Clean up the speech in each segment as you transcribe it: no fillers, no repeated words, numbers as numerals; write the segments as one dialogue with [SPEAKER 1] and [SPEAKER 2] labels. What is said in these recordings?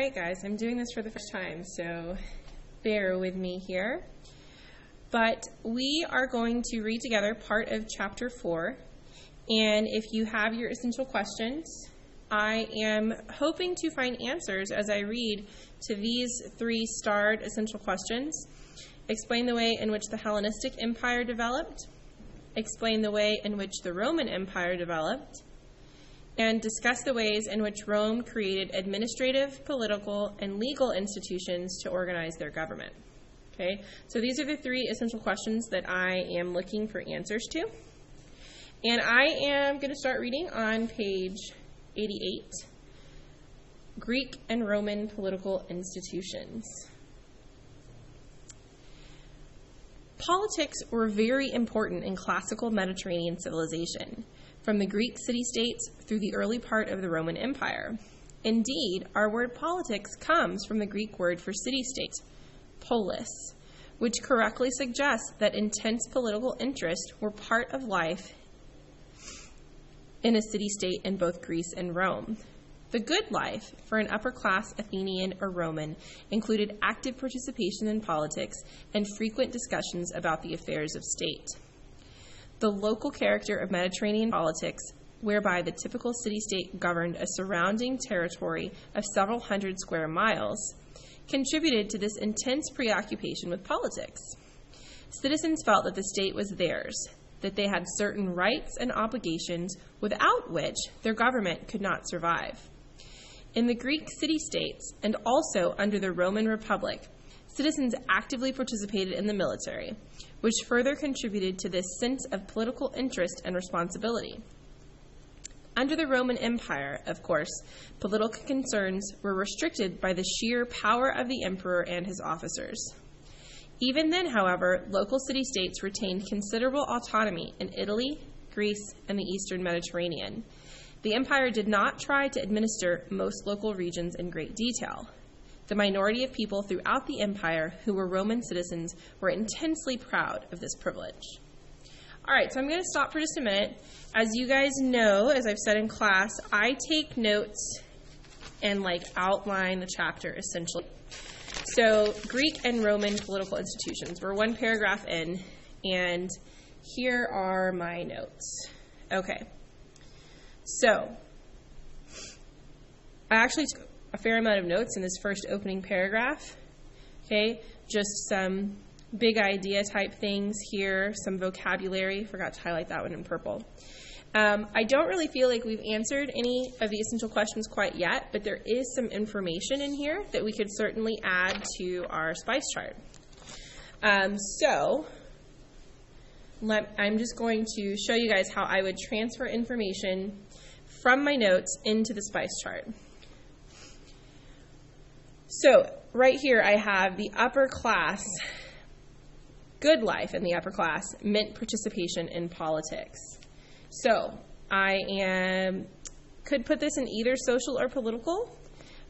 [SPEAKER 1] right, guys, I'm doing this for the first time, so bear with me here. But we are going to read together part of Chapter 4, and if you have your essential questions, I am hoping to find answers as I read to these 3 starred essential questions. Explain the way in which the Hellenistic Empire developed, explain the way in which the Roman Empire developed, and discuss the ways in which Rome created administrative, political, and legal institutions to organize their government. Okay, so these are the 3 essential questions that I am looking for answers to. And I am going to start reading on page 88, Greek and Roman political institutions. Politics were very important in classical Mediterranean civilization, from the Greek city-states through the early part of the Roman Empire. Indeed, our word politics comes from the Greek word for city-state, polis, which correctly suggests that intense political interests were part of life in a city-state in both Greece and Rome. The good life for an upper-class Athenian or Roman included active participation in politics and frequent discussions about the affairs of state. The local character of Mediterranean politics, whereby the typical city-state governed a surrounding territory of several hundred square miles, contributed to this intense preoccupation with politics. Citizens felt that the state was theirs, that they had certain rights and obligations without which their government could not survive. In the Greek city-states, and also under the Roman Republic, citizens actively participated in the military, which further contributed to this sense of political interest and responsibility. Under the Roman Empire, of course, political concerns were restricted by the sheer power of the emperor and his officers. Even then, however, local city-states retained considerable autonomy in Italy, Greece, and the Eastern Mediterranean. The empire did not try to administer most local regions in great detail. The minority of people throughout the empire who were Roman citizens were intensely proud of this privilege. All right, so I'm going to stop for just a minute. As you guys know, as I've said in class, I take notes and outline the chapter essentially. So Greek and Roman political institutions. We're 1 paragraph in, and here are my notes. Okay. So, I actually took a fair amount of notes in this first opening paragraph, okay? Just some big idea type things here, some vocabulary. Forgot to highlight that one in purple. I don't really feel like we've answered any of the essential questions quite yet, but there is some information in here that we could certainly add to our spice chart. I'm just going to show you guys how I would transfer information from my notes into the spice chart. So right here I have the upper class, good life in the upper class meant participation in politics. So I could put this in either social or political,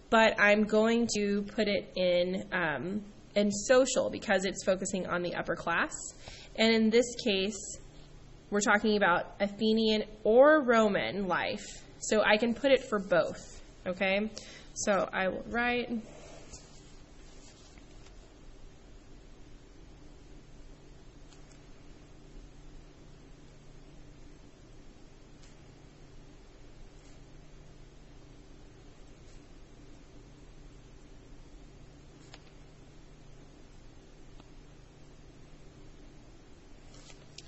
[SPEAKER 1] but I'm going to put it in social because it's focusing on the upper class. And in this case, we're talking about Athenian or Roman life. So I can put it for both, okay? So I will write.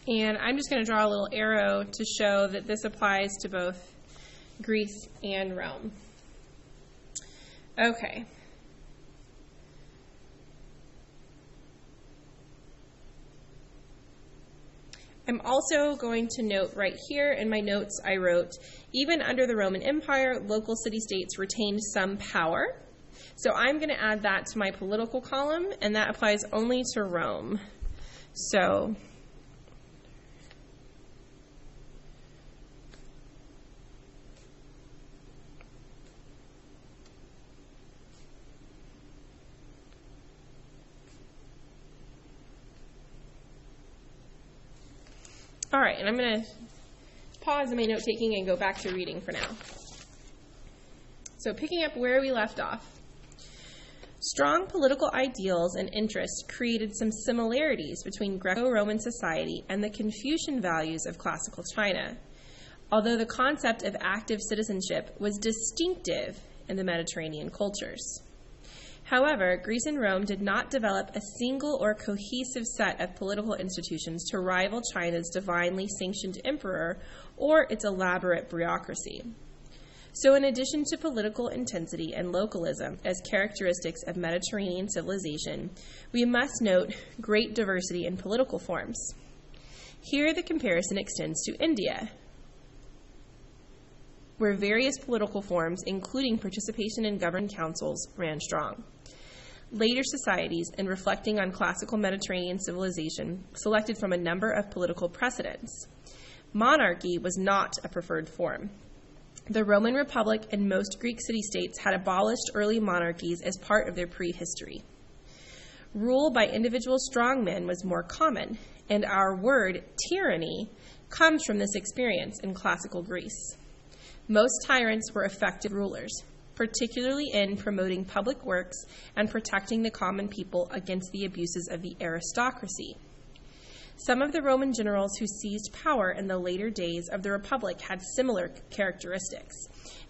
[SPEAKER 1] And I'm just going to draw a little arrow to show that this applies to both Greece and Rome. Okay. I'm also going to note right here in my notes I wrote, even under the Roman Empire, local city-states retained some power. So I'm going to add that to my political column, and that applies only to Rome. So all right, and I'm going to pause my note-taking and go back to reading for now. So picking up where we left off. Strong political ideals and interests created some similarities between Greco-Roman society and the Confucian values of classical China, although the concept of active citizenship was distinctive in the Mediterranean cultures. However, Greece and Rome did not develop a single or cohesive set of political institutions to rival China's divinely sanctioned emperor or its elaborate bureaucracy. So in addition to political intensity and localism as characteristics of Mediterranean civilization, we must note great diversity in political forms. Here the comparison extends to India, where various political forms, including participation in governing councils, ran strong. Later societies, in reflecting on classical Mediterranean civilization, selected from a number of political precedents. Monarchy was not a preferred form. The Roman Republic and most Greek city-states had abolished early monarchies as part of their prehistory. Rule by individual strongmen was more common, and our word tyranny comes from this experience in classical Greece. Most tyrants were effective rulers, particularly in promoting public works and protecting the common people against the abuses of the aristocracy. Some of the Roman generals who seized power in the later days of the Republic had similar characteristics,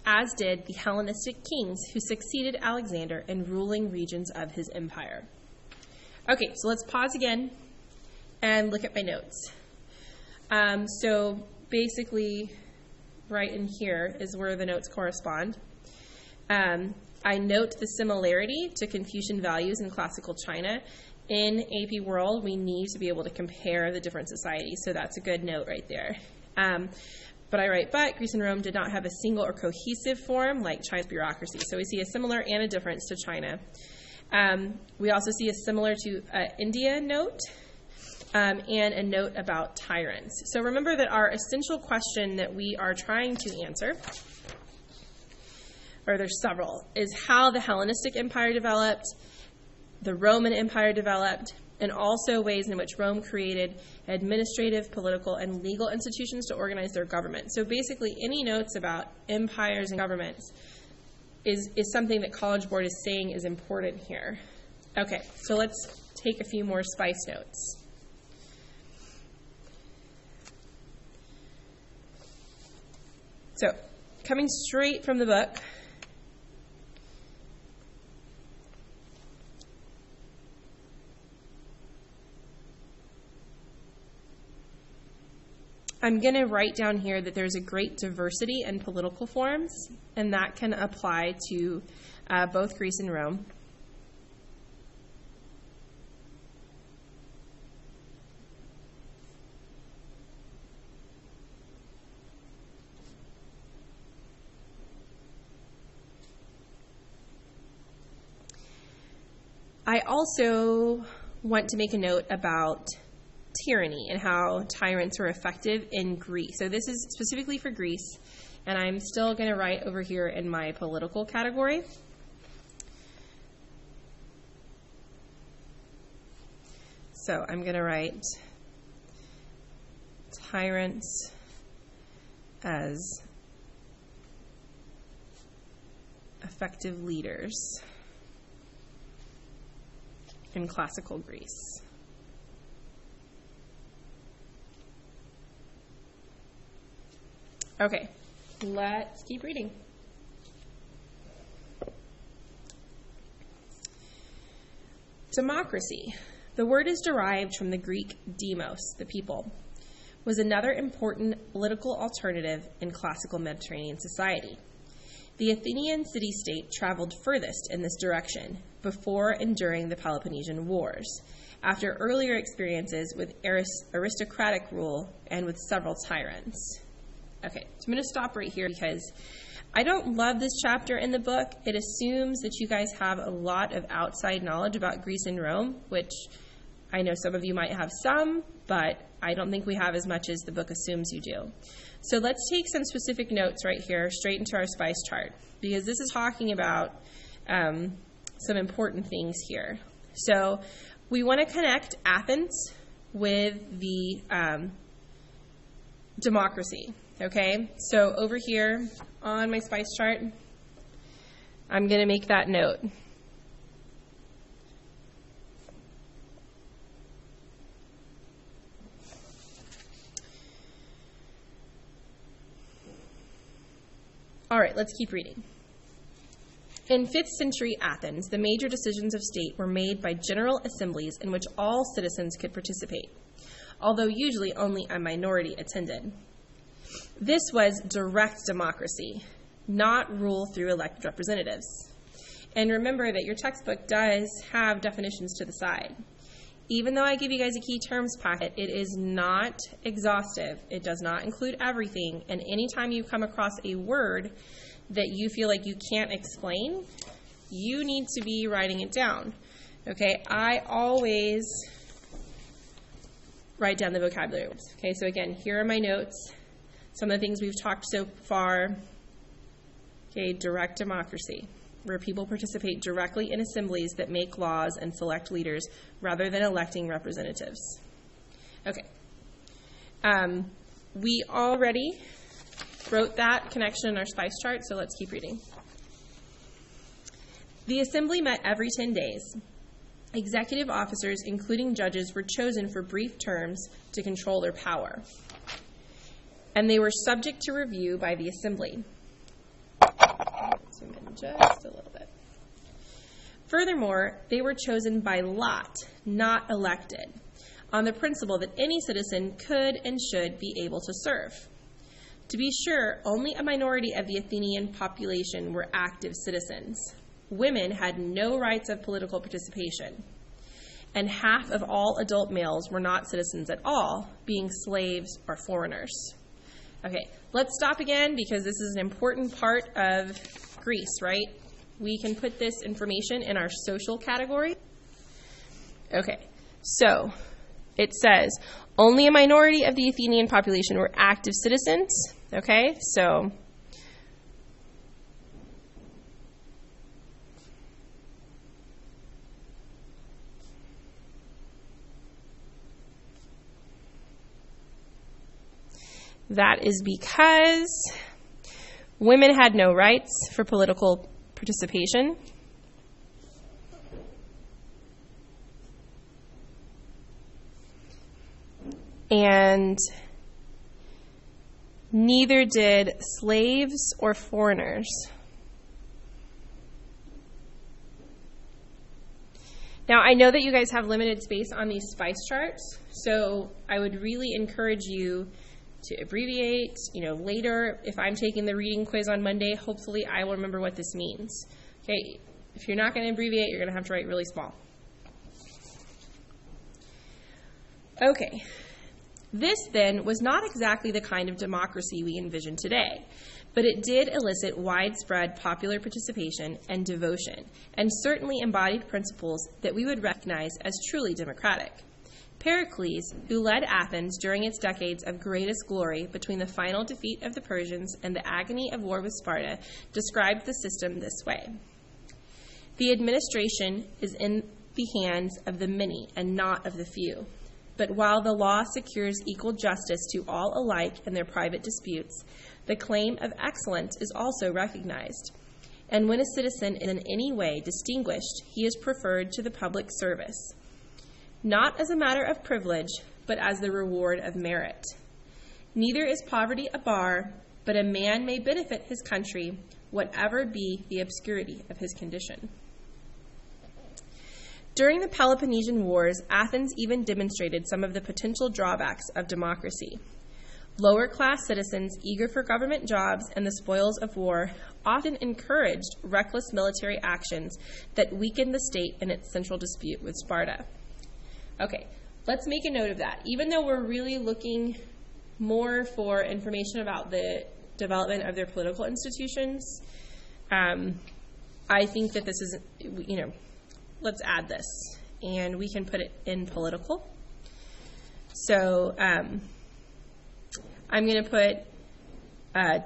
[SPEAKER 1] as did the Hellenistic kings who succeeded Alexander in ruling regions of his empire. Okay, so let's pause again and look at my notes. So basically, right in here is where the notes correspond. I note the similarity to Confucian values in classical China. In AP World, we need to be able to compare the different societies, so that's a good note right there. But I write, but Greece and Rome did not have a single or cohesive form like China's bureaucracy. So we see a similar and a difference to China. We also see a similar to India note and a note about tyrants. So remember that our essential question that we are trying to answer, or there's several, is how the Hellenistic Empire developed, the Roman Empire developed, and also ways in which Rome created administrative, political, and legal institutions to organize their government. So basically, any notes about empires and governments is something that College Board is saying is important here. Okay, so let's take a few more spice notes. So, coming straight from the book, I'm going to write down here that there's a great diversity in political forms, and that can apply to both Greece and Rome. I also want to make a note about tyranny and how tyrants were effective in Greece. So this is specifically for Greece, and I'm still going to write over here in my political category. So I'm going to write tyrants as effective leaders in classical Greece. Okay, let's keep reading. Democracy. The word is derived from the Greek demos, the people, was another important political alternative in classical Mediterranean society. The Athenian city-state traveled furthest in this direction before and during the Peloponnesian Wars, after earlier experiences with aristocratic rule and with several tyrants. Okay, so I'm going to stop right here because I don't love this chapter in the book. It assumes that you guys have a lot of outside knowledge about Greece and Rome, which I know some of you might have some, but I don't think we have as much as the book assumes you do. So let's take some specific notes right here straight into our spice chart, because this is talking about some important things here. So we want to connect Athens with the democracy. Okay, so over here on my spice chart, I'm going to make that note. All right, let's keep reading. In 5th century Athens, the major decisions of state were made by general assemblies in which all citizens could participate, although usually only a minority attended. This was direct democracy, not rule through elected representatives. And remember that your textbook does have definitions to the side. Even though I give you guys a key terms packet, it is not exhaustive. It does not include everything. And anytime you come across a word that you feel like you can't explain, you need to be writing it down. Okay, I always write down the vocabulary words. Okay, so again, here are my notes. Some of the things we've talked so far. Okay, direct democracy, where people participate directly in assemblies that make laws and select leaders rather than electing representatives. Okay. We already wrote that connection in our spice chart, so let's keep reading. The assembly met every 10 days. Executive officers, including judges, were chosen for brief terms to control their power, and they were subject to review by the assembly. Zoom in just a little bit. Furthermore, they were chosen by lot, not elected, on the principle that any citizen could and should be able to serve. To be sure, only a minority of the Athenian population were active citizens. Women had no rights of political participation, and half of all adult males were not citizens at all, being slaves or foreigners. Okay, let's stop again because this is an important part of Greece, right? We can put this information in our social category. Okay, so it says only a minority of the Athenian population were active citizens. Okay, so that is because women had no rights for political participation. And neither did slaves or foreigners. Now, I know that you guys have limited space on these spice charts, so I would really encourage you to abbreviate. Later, if I'm taking the reading quiz on Monday, hopefully I will remember what this means. Okay, if you're not going to abbreviate, you're going to have to write really small. Okay, this then was not exactly the kind of democracy we envision today, but it did elicit widespread popular participation and devotion, and certainly embodied principles that we would recognize as truly democratic. Pericles, who led Athens during its decades of greatest glory between the final defeat of the Persians and the agony of war with Sparta, described the system this way. The administration is in the hands of the many and not of the few. But while the law secures equal justice to all alike in their private disputes, the claim of excellence is also recognized. And when a citizen is in any way distinguished, he is preferred to the public service, not as a matter of privilege, but as the reward of merit. Neither is poverty a bar, but a man may benefit his country, whatever be the obscurity of his condition. During the Peloponnesian Wars, Athens even demonstrated some of the potential drawbacks of democracy. Lower-class citizens eager for government jobs and the spoils of war often encouraged reckless military actions that weakened the state in its central dispute with Sparta. Okay, let's make a note of that. Even though we're really looking more for information about the development of their political institutions, I think that this is, let's add this, and we can put it in political. So I'm going to put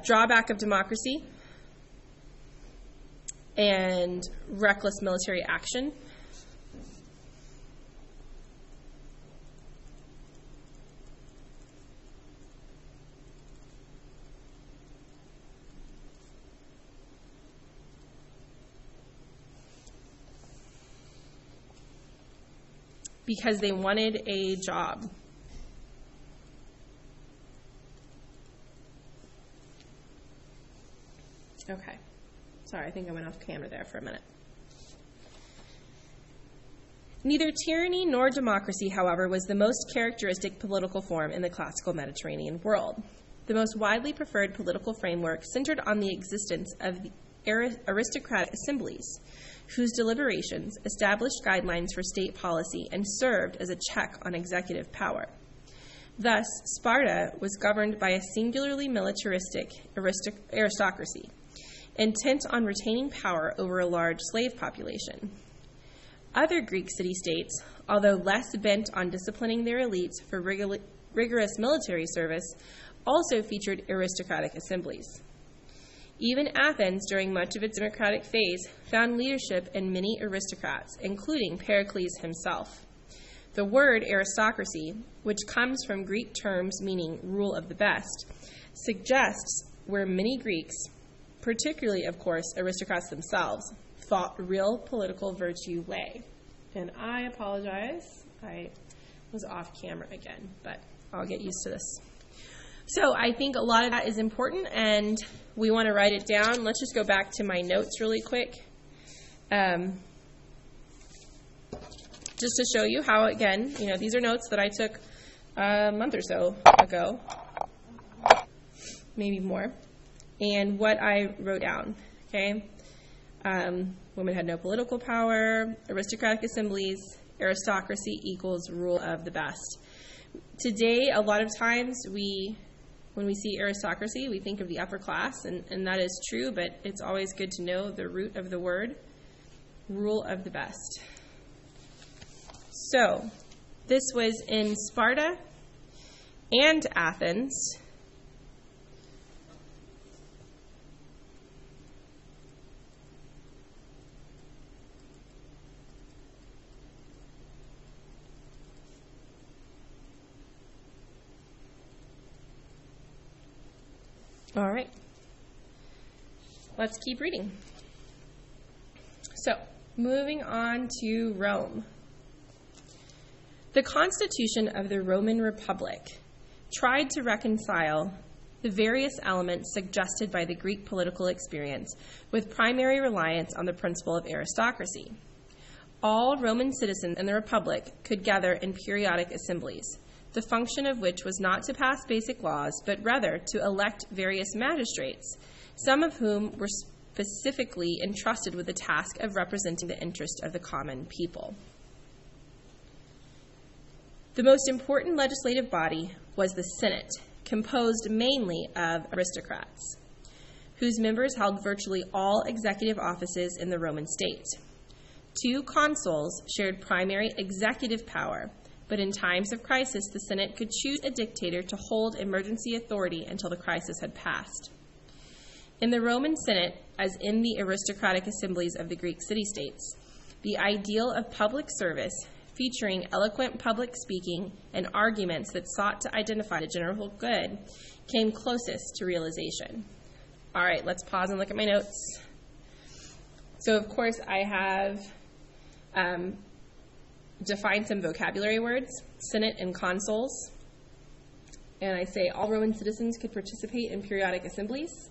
[SPEAKER 1] drawback of democracy and reckless military action. Because they wanted a job. Okay. Sorry, I think I went off camera there for a minute. Neither tyranny nor democracy, however, was the most characteristic political form in the classical Mediterranean world. The most widely preferred political framework centered on the existence of the aristocratic assemblies, whose deliberations established guidelines for state policy and served as a check on executive power. Thus, Sparta was governed by a singularly militaristic aristocracy, intent on retaining power over a large slave population. Other Greek city-states, although less bent on disciplining their elites for rigorous military service, also featured aristocratic assemblies. Even Athens, during much of its democratic phase, found leadership in many aristocrats, including Pericles himself. The word aristocracy, which comes from Greek terms meaning rule of the best, suggests where many Greeks, particularly, of course, aristocrats themselves, thought real political virtue lay. And I apologize, I was off camera again, but I'll get used to this. So I think a lot of that is important, and we want to write it down. Let's just go back to my notes really quick. Just to show you how, again, these are notes that I took a month or so ago, maybe more, and what I wrote down, okay? Women had no political power, aristocratic assemblies, aristocracy equals rule of the best. Today, a lot of times, when we see aristocracy, we think of the upper class, and that is true, but it's always good to know the root of the word, rule of the best. So, this was in Sparta and Athens. All right, let's keep reading. So, moving on to Rome. The Constitution of the Roman Republic tried to reconcile the various elements suggested by the Greek political experience with primary reliance on the principle of aristocracy. All Roman citizens in the Republic could gather in periodic assemblies, the function of which was not to pass basic laws, but rather to elect various magistrates, some of whom were specifically entrusted with the task of representing the interest of the common people. The most important legislative body was the Senate, composed mainly of aristocrats, whose members held virtually all executive offices in the Roman state. 2 consuls shared primary executive power, but in times of crisis, the Senate could choose a dictator to hold emergency authority until the crisis had passed. In the Roman Senate, as in the aristocratic assemblies of the Greek city-states, the ideal of public service, featuring eloquent public speaking and arguments that sought to identify the general good, came closest to realization. All right, let's pause and look at my notes. So, of course, I have defined some vocabulary words, Senate and consuls. And I say all Roman citizens could participate in periodic assemblies.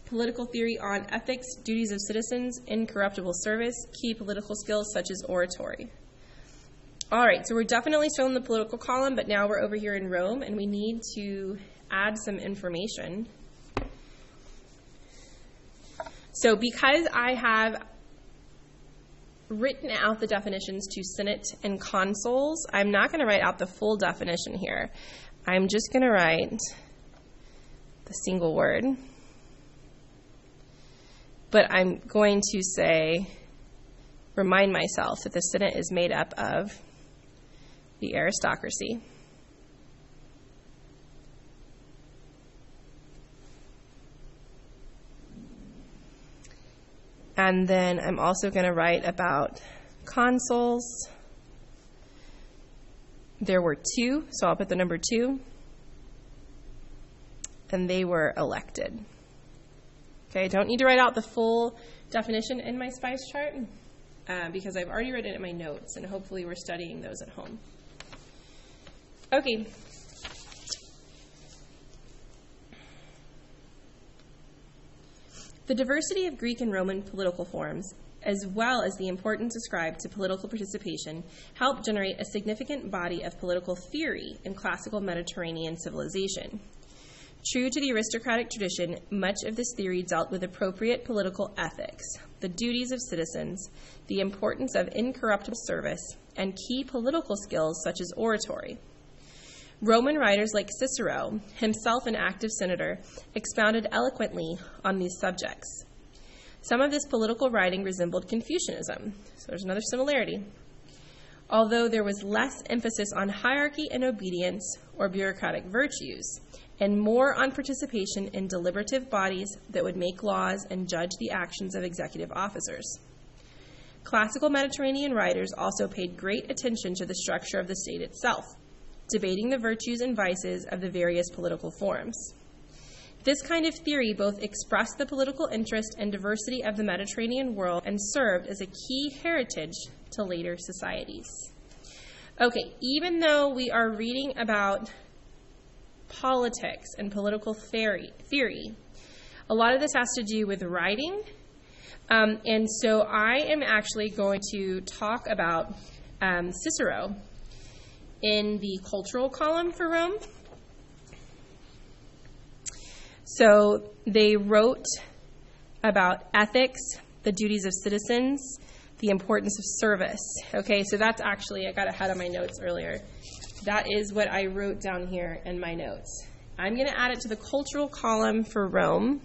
[SPEAKER 1] Political theory on ethics, duties of citizens, incorruptible service, key political skills such as oratory. All right, so we're definitely still in the political column, but now we're over here in Rome, and we need to add some information. So because I have written out the definitions to Senate and consuls, I'm not going to write out the full definition here. I'm just going to write the single word. But I'm going to say, remind myself that the Senate is made up of the aristocracy, and then I'm also going to write about consuls. There were 2, so I'll put the number 2, and they were elected. Okay, I don't need to write out the full definition in my spice chart because I've already written it in my notes, and hopefully we're studying those at home. Okay. The diversity of Greek and Roman political forms, as well as the importance ascribed to political participation, helped generate a significant body of political theory in classical Mediterranean civilization. True to the aristocratic tradition, much of this theory dealt with appropriate political ethics, the duties of citizens, the importance of incorruptible service, and key political skills such as oratory. Roman writers like Cicero, himself an active senator, expounded eloquently on these subjects. Some of this political writing resembled Confucianism, so there's another similarity. Although there was less emphasis on hierarchy and obedience or bureaucratic virtues, and more on participation in deliberative bodies that would make laws and judge the actions of executive officers. Classical Mediterranean writers also paid great attention to the structure of the state itself, debating the virtues and vices of the various political forms. This kind of theory both expressed the political interest and diversity of the Mediterranean world and served as a key heritage to later societies. Okay, even though we are reading about politics and political theory, a lot of this has to do with writing, and so I am actually going to talk about Cicero in the cultural column for Rome. So they wrote about ethics, the duties of citizens, the importance of service. Okay, so that's actually, I got ahead of my notes earlier. That is what I wrote down here in my notes. I'm going to add it to the cultural column for Rome.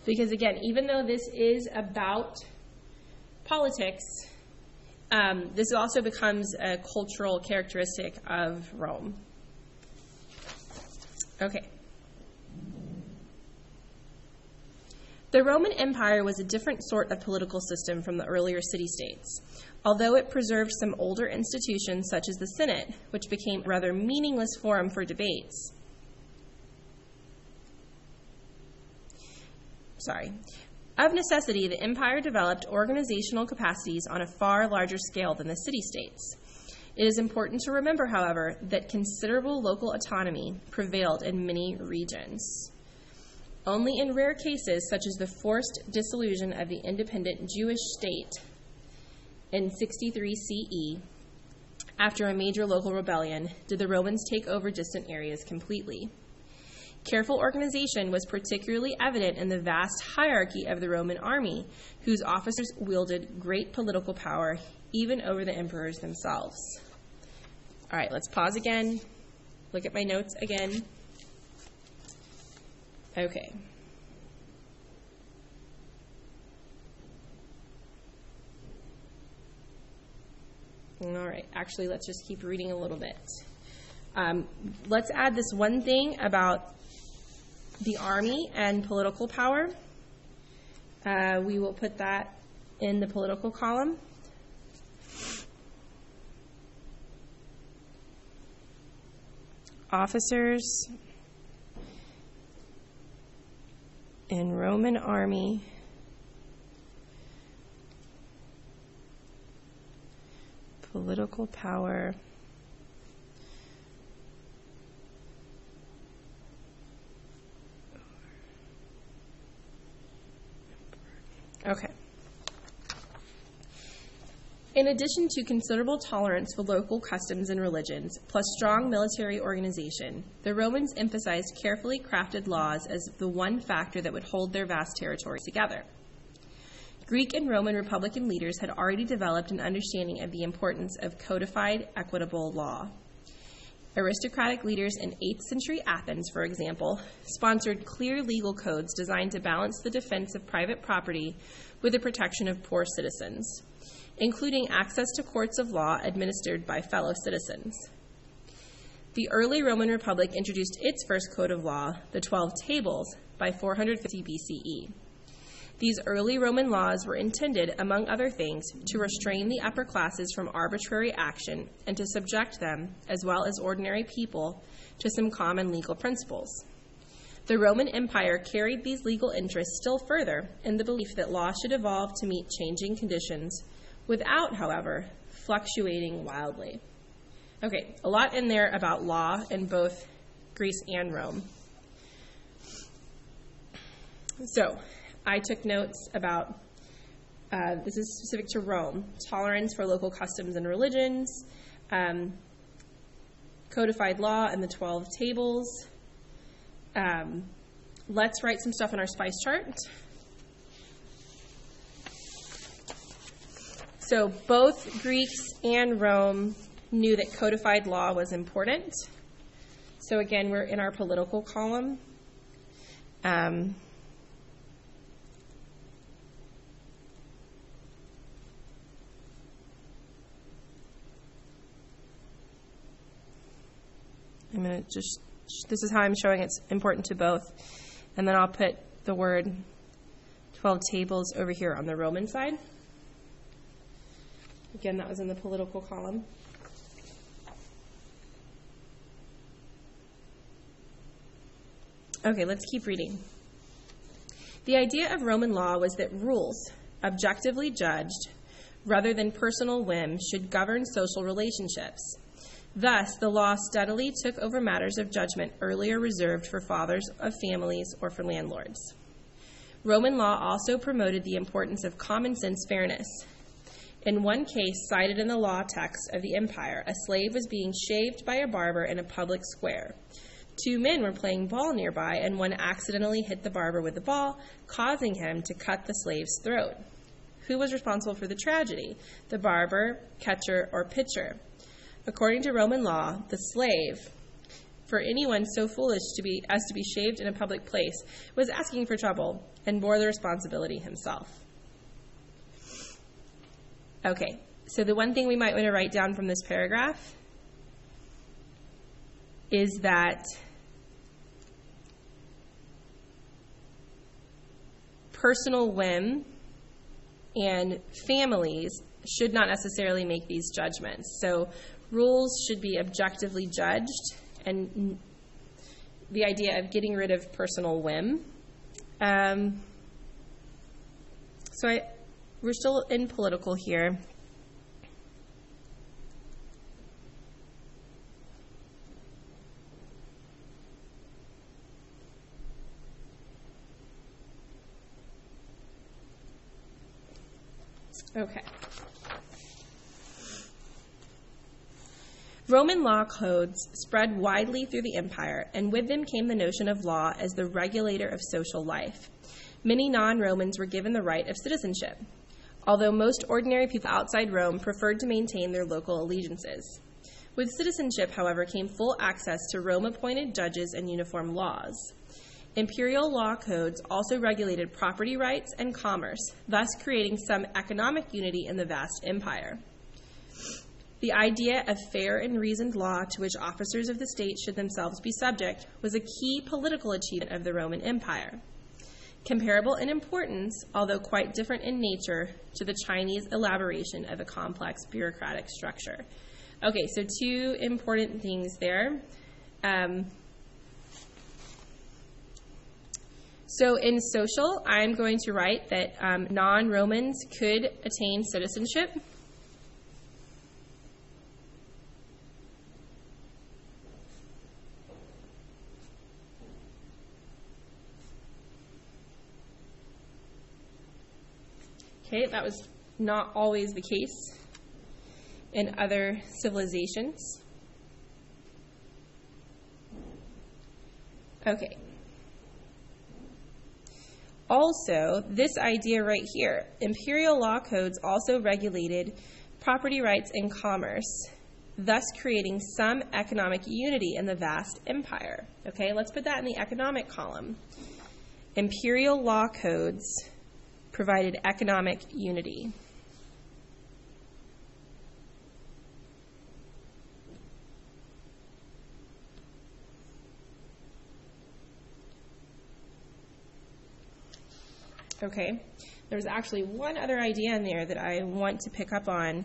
[SPEAKER 1] Because again, even though this is about politics, this also becomes a cultural characteristic of Rome. Okay. The Roman Empire was a different sort of political system from the earlier city-states, although it preserved some older institutions such as the Senate, which became a rather meaningless forum for debates. Of necessity, the empire developed organizational capacities on a far larger scale than the city-states. It is important to remember, however, that considerable local autonomy prevailed in many regions. Only in rare cases, such as the forced dissolution of the independent Jewish state in 63 CE, after a major local rebellion, did the Romans take over distant areas completely. Careful organization was particularly evident in the vast hierarchy of the Roman army, whose officers wielded great political power even over the emperors themselves. All right, let's pause again. Look at my notes again. Okay. All right, actually, let's just keep reading a little bit. Let's add this one thing about the army and political power. We will put that in the political column. Officers in Roman army political power Okay. In addition to considerable tolerance for local customs and religions, plus strong military organization, the Romans emphasized carefully crafted laws as the one factor that would hold their vast territories together. Greek and Roman Republican leaders had already developed an understanding of the importance of codified, equitable law. Aristocratic leaders in 8th century Athens, for example, sponsored clear legal codes designed to balance the defense of private property with the protection of poor citizens, including access to courts of law administered by fellow citizens. The early Roman Republic introduced its first code of law, the 12 Tables, by 450 BCE. These early Roman laws were intended, among other things, to restrain the upper classes from arbitrary action and to subject them, as well as ordinary people, to some common legal principles. The Roman Empire carried these legal interests still further in the belief that law should evolve to meet changing conditions without, however, fluctuating wildly. Okay, a lot in there about law in both Greece and Rome. So, I took notes about, this is specific to Rome, tolerance for local customs and religions, codified law and the 12 tables. Let's write some stuff in our spice chart. So both Greeks and Rome knew that codified law was important. So again, we're in our political column. I'm going to just, this is how I'm showing it's important to both. And then I'll put the word 12 tables over here on the Roman side. Again, that was in the political column. Okay, let's keep reading. The idea of Roman law was that rules, objectively judged, rather than personal whim, should govern social relationships. Thus, the law steadily took over matters of judgment earlier reserved for fathers of families or for landlords. Roman law also promoted the importance of common sense fairness. In one case cited in the law text of the empire, a slave was being shaved by a barber in a public square. Two men were playing ball nearby, and one accidentally hit the barber with the ball, causing him to cut the slave's throat. Who was responsible for the tragedy? The barber, catcher, or pitcher? According to Roman law, the slave, for anyone so foolish as to be shaved in a public place, was asking for trouble and bore the responsibility himself. Okay, so the one thing we might want to write down from this paragraph is that personal whim and families should not necessarily make these judgments. So rules should be objectively judged, and the idea of getting rid of personal whim. We're still in political here. Okay. Roman law codes spread widely through the empire, and with them came the notion of law as the regulator of social life. Many non-Romans were given the right of citizenship, although most ordinary people outside Rome preferred to maintain their local allegiances. With citizenship, however, came full access to Rome-appointed judges and uniform laws. Imperial law codes also regulated property rights and commerce, thus creating some economic unity in the vast empire. The idea of fair and reasoned law to which officers of the state should themselves be subject was a key political achievement of the Roman Empire, comparable in importance, although quite different in nature, to the Chinese elaboration of a complex bureaucratic structure. Okay, so two important things there. So in social, I'm going to write that non-Romans could attain citizenship. Okay, that was not always the case in other civilizations. Okay. Also, this idea right here, imperial law codes also regulated property rights and commerce, thus creating some economic unity in the vast empire. Okay, let's put that in the economic column. Imperial law codes provided economic unity. Okay, there's actually one other idea in there that I want to pick up on.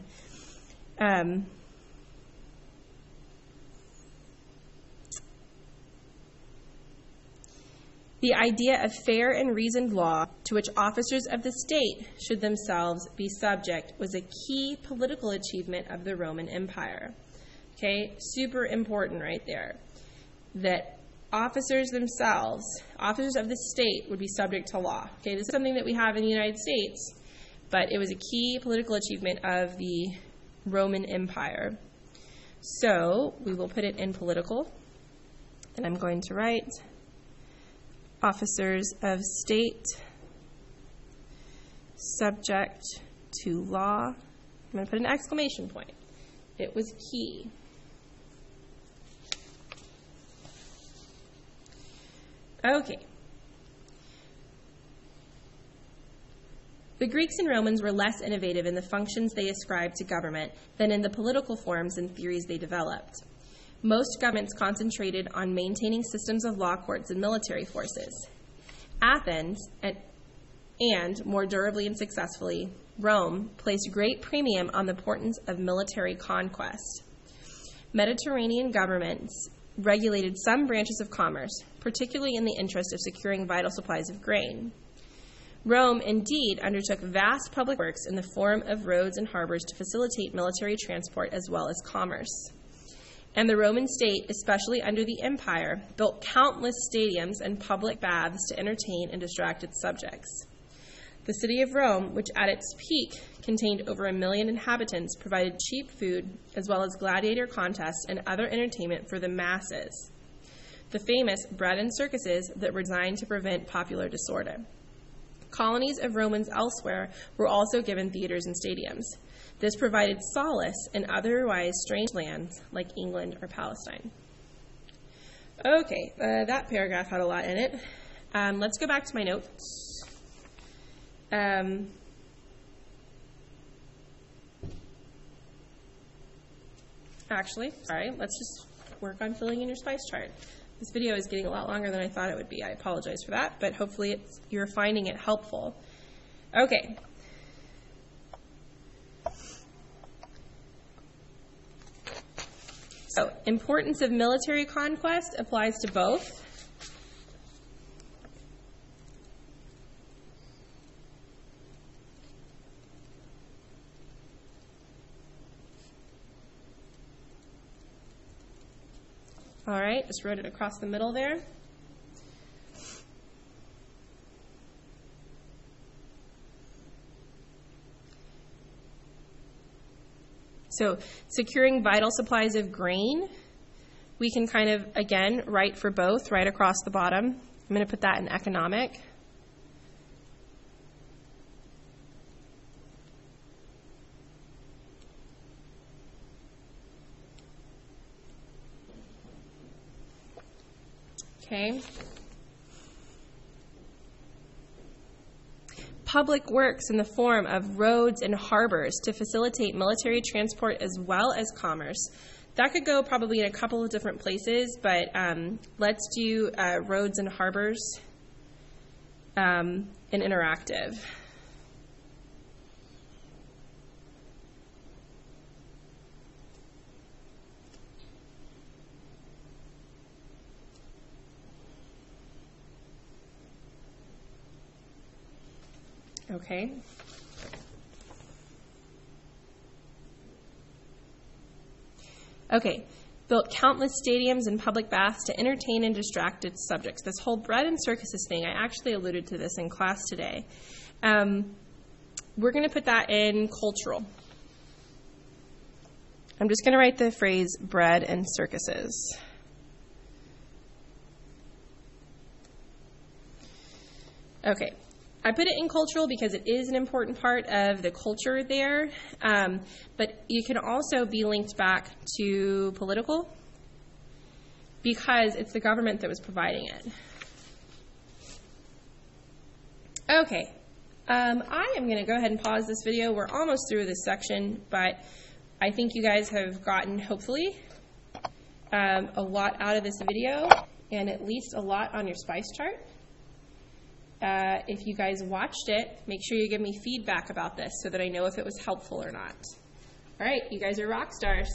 [SPEAKER 1] The idea of fair and reasoned law to which officers of the state should themselves be subject was a key political achievement of the Roman Empire. Okay, super important right there. That officers themselves, officers of the state, would be subject to law. Okay, this is something that we have in the United States, but it was a key political achievement of the Roman Empire. So we will put it in political, and I'm going to write officers of state subject to law. I'm going to put an exclamation point. It was key. Okay. The Greeks and Romans were less innovative in the functions they ascribed to government than in the political forms and theories they developed. Most governments concentrated on maintaining systems of law courts and military forces. Athens, and more durably and successfully, Rome, placed great premium on the importance of military conquest. Mediterranean governments regulated some branches of commerce, particularly in the interest of securing vital supplies of grain. Rome, indeed, undertook vast public works in the form of roads and harbors to facilitate military transport as well as commerce. And the Roman state, especially under the empire, built countless stadiums and public baths to entertain and distract its subjects. The city of Rome, which at its peak contained over 1 million inhabitants, provided cheap food as well as gladiator contests and other entertainment for the masses. The famous bread and circuses that were designed to prevent popular disorder. Colonies of Romans elsewhere were also given theaters and stadiums. This provided solace in otherwise strange lands like England or Palestine. Okay, that paragraph had a lot in it. Let's go back to my notes. Actually, sorry, let's just work on filling in your spice chart. This video is getting a lot longer than I thought it would be. I apologize for that, but hopefully you're finding it helpful. Okay. So, importance of military conquest applies to both. All right, just wrote it across the middle there. So securing vital supplies of grain, we can kind of, again, write for both right across the bottom. I'm going to put that in economic. Okay. Public works in the form of roads and harbors to facilitate military transport as well as commerce. That could go probably in a couple of different places, but let's do roads and harbors in interactive. Okay. Okay. Built countless stadiums and public baths to entertain and distract its subjects. This whole bread and circuses thing, I actually alluded to this in class today. We're going to put that in cultural. I'm just going to write the phrase bread and circuses. Okay. I put it in cultural because it is an important part of the culture there, but you can also be linked back to political because it's the government that was providing it. Okay, I am going to go ahead and pause this video. We're almost through this section, but I think you guys have gotten, hopefully, a lot out of this video and at least a lot on your spice chart. If you guys watched it, make sure you give me feedback about this so that I know if it was helpful or not. All right, you guys are rock stars.